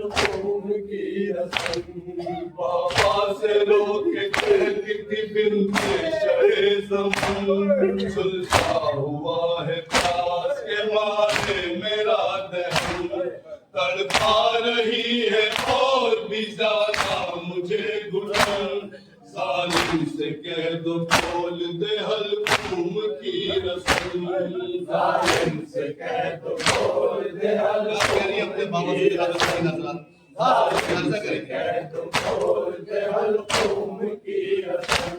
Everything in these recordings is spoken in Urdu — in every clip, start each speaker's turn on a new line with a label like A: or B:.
A: القوم کی رسم،
B: بابا سے رو کے کہتی تھی بنت شہ زمان، جلتا ہوا ہے پیاس کے مارے میرا دہن، تڑپا رہی ہے اور بھی زیادہ مجھے گھٹن، ظالم سے کہہ دو کھول دے حلقوم کی رسم،
A: ظالم سے کہہ دو کھول دے حلقوم کی رسم، ظالم سے کہہ دو کھول دے حلقوم کی رسم۔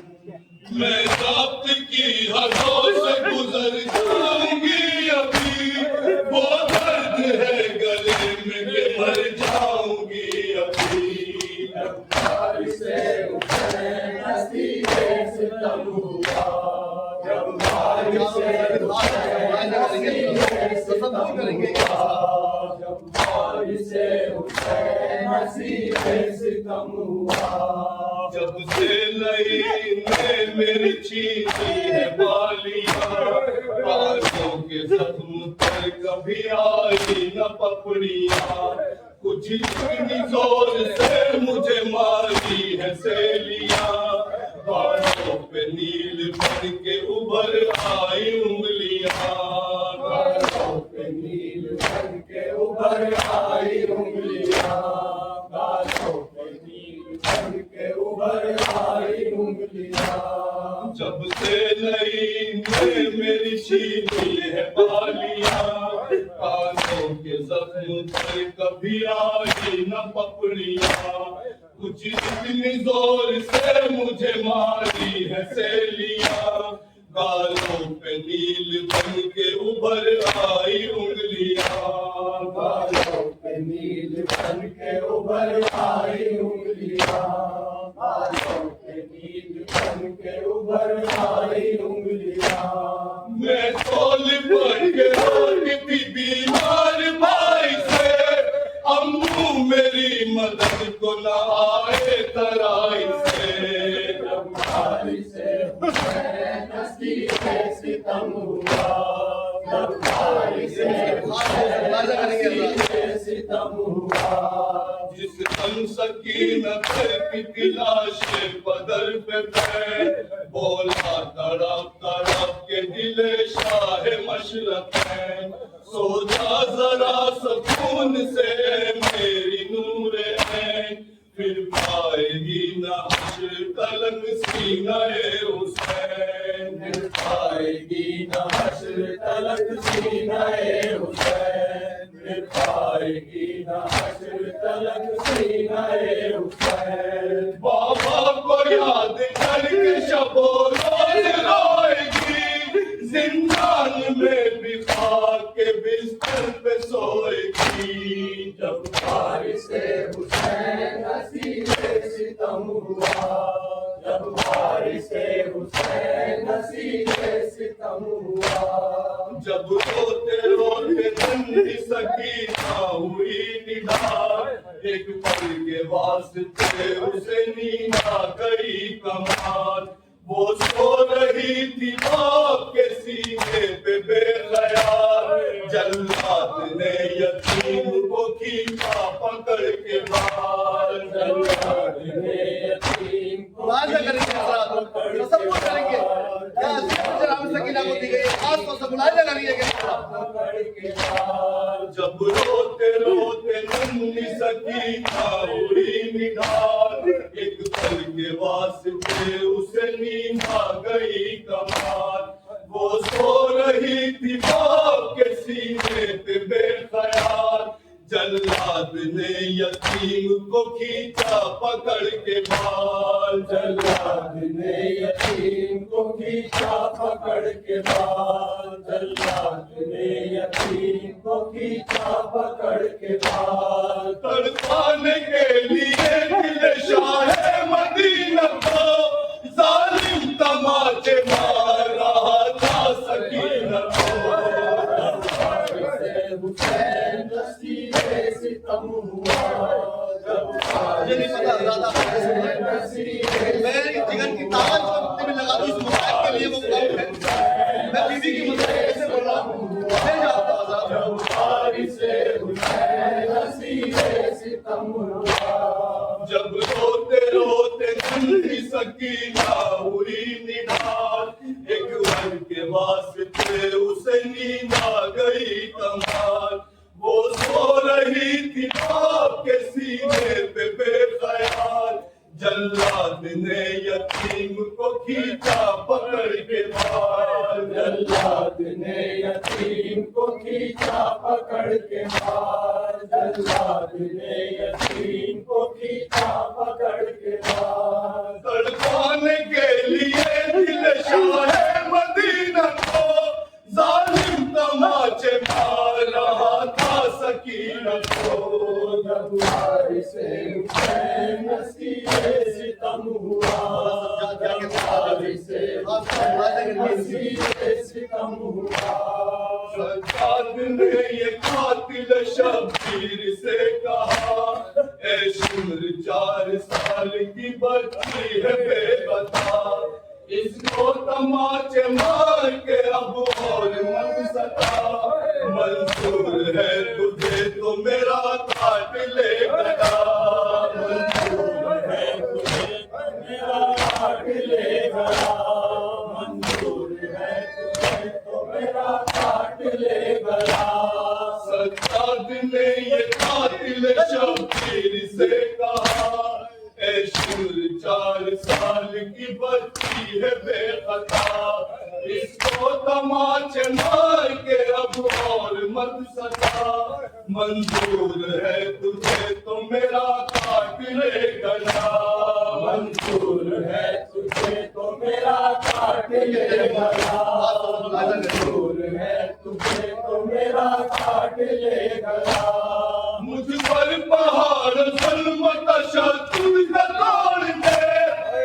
B: میں ضبط کی حدوں سے گزر جاؤں گی ابھی، وہ درد ہے گلے میں کہ مر جاؤں گی ابھی،
A: جب سے حسین نصیبِ ستم ہوا، جب سے حسین نصیبِ ستم ہوا، جب سے حسین نصیبِ ستم ہوا،
B: جب سے نئی نے میری چھینی ہے بالیاں، آنکھوں کے زخم پر کبھی آئی نہ پپڑیاں، کچھ اتنی زور سے مجھے ماری ہے سیلیاں، بالوں پہ نیل بن کے ابھر آئی انگلیاں،
A: بالوں پہ نیل بن کے ابھر آئی انگلیاں، بالوں پہ نیل بن کے ابھر آئی انگلیاں،
B: جب سے نئی نے میری چھینی ہے بالیاں، کانوں کے زخم پر کبھی آئی نہ پپڑیاں، کچھ اتنی زور سے مجھے ماری ہے سیلیاں، بالوں پہ نیل بن کے ابھر آئی انگلیاں،
A: بالوں پہ نیل بن کے ابھر آئی انگلیاں، بالوں پہ نیل بن کے ابھر آئی انگلیاں،
B: میں تول پڑ کے روتی تھی بیمار بھائی سے، امو میری مدد کو نہ آئے ترائی سے،
A: جب بھائی سے حسین نصیبِ ستم ہوا، جب بھائی سے حسین نصیبِ ستم ہوا،
B: جس دم سکینت کی تلاش بدر پہ بیٹھ، بولا تڑپ تڑپ کے دل شاہ مشرق ہے، سو جا ذرا سکون سے میری نور عین، پھر پائے گی نہ حشر تلک سینہ حسین،
A: پھر پائے گی نہ حشر تلک سینہ حسین، پھر پائے گی نہ حشر تلک سینہ حسین،
B: بابا کو یاد کر کے شب و روز روئے گی، زندان میں بھی خاک کے بستر پہ سوئے گی،
A: جب بھائی سے حسین نصیبِ ستم ہوا، جب بھائی سے حسین نصیبِ ستم ہوا،
B: جب روتے روتے زندگی سکینہ ہوئی نڈھال، ایک پل کے واسطے اسے نیند آ گئی کمال، وہ سو رہی تھی باپ کے سینے پہ بے خیال، جلاد نے یتیم کو کھینچا پکڑ کے بال،
A: جلاد نے یتیم کو
B: جب روتے روتے ننھی سکینہ ہوئی نڈھال، ایک پل کے واسطے اسے نیند آ گئی کمال، وہ سو رہی تھی باپ کے سینے پہ بے خیال، جلاد نے یتیم کو کھینچا پکڑ کے بال،
A: جلاد نے یتیم کو کھینچا پکڑ کے بال، جلاد نے یتیم کو کھینچا پکڑ کے بال،
B: تڑپانے کے لیے دل شاہ مدینہ کو ظالم تماچے مار رہا تھا سکینہ کو،
A: حسین نصیبِ ستم ہوا، جب
C: مجھے نہیں پتا زیادہ میں جگر کی طاقت کو مکتے میں لگا دوں اس مقام کے لیے وہ کام ہے، میں بیوی کی مدد کیسے بول رہا ہوں، میں جاتا ہوں
A: سے حسین نصیبِ ستم
B: ستم ہوا، جب روتے روتے ننھی سکینہ ہوئی نڈھال، ایک ور کے واسطے اسے نیند آ گئی کمال، وہ سو رہی تھی باپ کے سینے پہ بے خیال، جلاد نے یتیم کو کھینچا پکڑ کے بال، جلاد نے یتیم کو کھینچا پکڑ کے بال، جلاد نے یتیم کو کھینچا پکڑ کے بال، تڑپانے کے لیے دل شاہ مدینہ کو ظالم تماچے مار رہا تھا سکینہ کو، جب وارث حسین نصیب ستم ہوا، جب وارث حسین نصیب ستم ہوا، سجاد نے یہ قاتل شبیر سے کہا، اے شمر 4 سال کی بچی ہے بے بتا، اس کو تماچے مار کے اب اور مت ستا، منظور ہے تجھے تو میرا کاٹ لے گیا، منظور ہے تجھے میرا کاٹ لے گیا، منظور ہے تجھے تو میرا کاٹ لے گیا، سجاد نے یہ قاتل شبیر سے کہا، اے شمر 4 سال کی بچی ہے بے خطا، اس کو تماچے مار کے اب اور مت ستا، منظور ہے تجھے تو میرا کاٹ لے گیا، منظور ہے تجھے تو میرا کاٹ لے گیا، منظور ہے تجھے تو میرا کاٹ لے گیا، مجھ پر پہاڑ ظلم تشدد کا توڑ دے،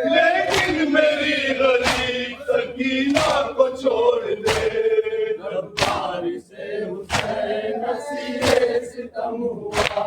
B: لیکن میری غریب سکینہ کو چھوڑ دے، جب وارث حسین نصیب ستم ہوا،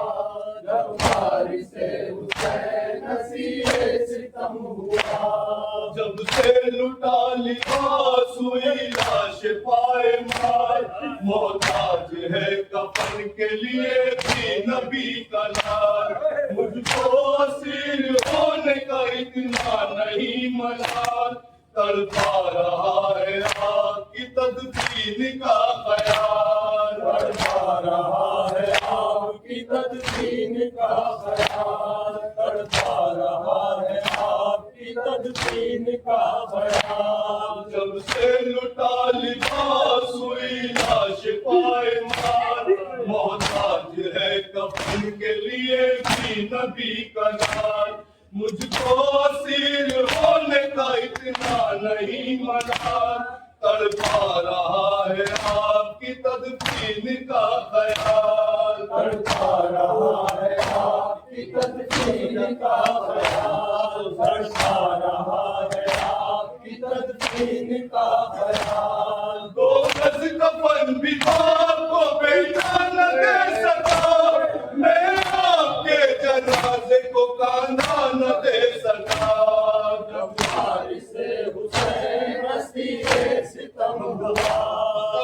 B: جب وارث حسین نصیب ستم ہوا، جب سے لٹا لباس ہوئی لاش پائے مار، محتاج ہے کفن کے لیے بھی نبی کا لال، مجھ کو اسیر ہونے کا اتنا نہیں ملال، تڑپا رہا ہے آگ کی تدفین کا خیال، تڑپا رہا ہے آگ کی تدفین کا خیال، تڑپا رہا ہے آگ کی تدفین کا خیال، جب سے لٹا لباس ہوئی لاش پائے مار، محتاج ہے کفن کے لیے بھی نبی کا لال، مجھ کو اسیر ہونے کا اتنا نہیں ملال، تڑپا رہا ہے آپ کی تدفین کا خیال، تڑپا رہا ہے آپ کی تدفین کا خیال، تڑپا رہا ہے آپ کی تدفین کا خیال، 2 گز کفن بھی باپ کو بیٹا نہ دے سکا، میں آپ کے جنازے کو کاندھا نہ دے سکا، جب وارث حسین نصیب ستم ہوا،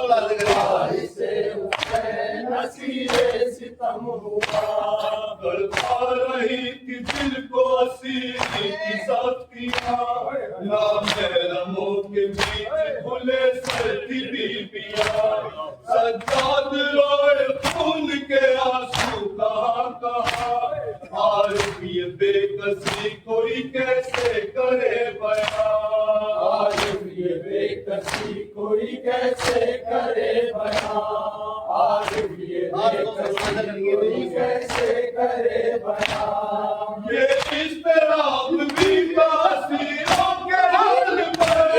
B: وارث حسین نصیب ستم ہوا، تڑپا رہی تھی دل کو اسیری کی سختیاں، نامحرموں کے بیچ کھلے سر تھی بیویاں، سجاد روئے خون کے آنسو کہاں کہاں، عارف یہ بے کسی کوئی کیسے کرے بیان، عارف یہ بے کسی کوئی کیسے کرے بیان، عارف یہ بے کسی کوئی کیسے کرے بیان، یہ اضطراب بھی کاسیوں کے حال پر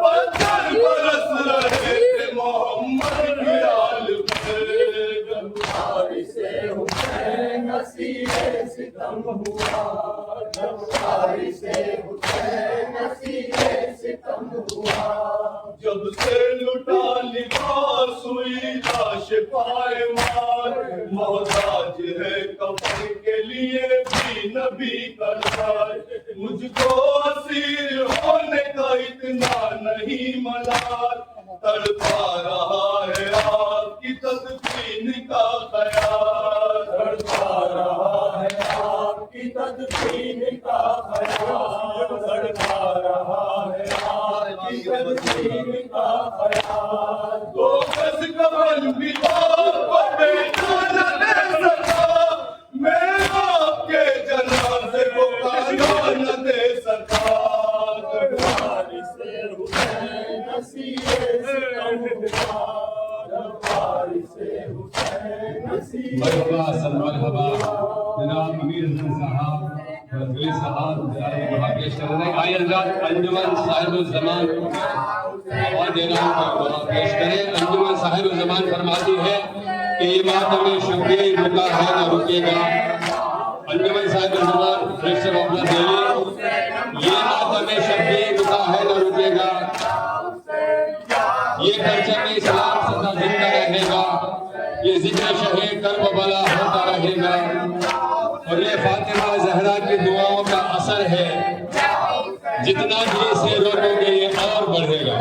B: پتھر برس رہے تھے محمد کی آل پر، جب وارث حسین نصیب ستم ہوا، جب وارث حسین نصیب ستم ہوا، جب سے لٹا لباس ہوئی لاش پائے مار، محتاج ہے کفن کے لیے بھی نبی کا لال، مجھ کو اسیر ہونے کا اتنا نہیں ملال، تڑپا رہا ہے آپ کی تدفین کا خیال، تڑپا رہا ہے کی تدفین کا خیال بڑھتا رہا ہے، آپ کی تدفین کا خیال۔ دو گز کفن بھی آپ کو پہچانا دے سکا، میں آپ کے جنازے کو کانا نہ دے سکا۔ وارث حسین اسیر ستم وارث حسین اسیر
D: مرحبا سلام مرحبا جناب امیر حسن صاحب رضوی صاحب جناب وہاں پیش کر رہے ہیں۔ آئیے حضرات انجمن صاحب الزمان اور دینا وہاں پیش کریں۔ انجمن صاحب الزمان فرماتی ہے کہ یہ ماتم شبیر رکا ہے نہ رکے گا۔ انجمن صاحب الزمان رجسٹر آف دہلی، یہ ماتم شبیر رکا ہے نہ رکے گا، یہ پرچم اسلام سدا زندہ رہے گا، یہ ذکر شہ کربلا ہوتا رہے گا، اور یہ فاطمہ زہرا کی دعاؤں کا اثر ہے، جتنا بھی اسے روکو گے یہ اور بڑھے گا۔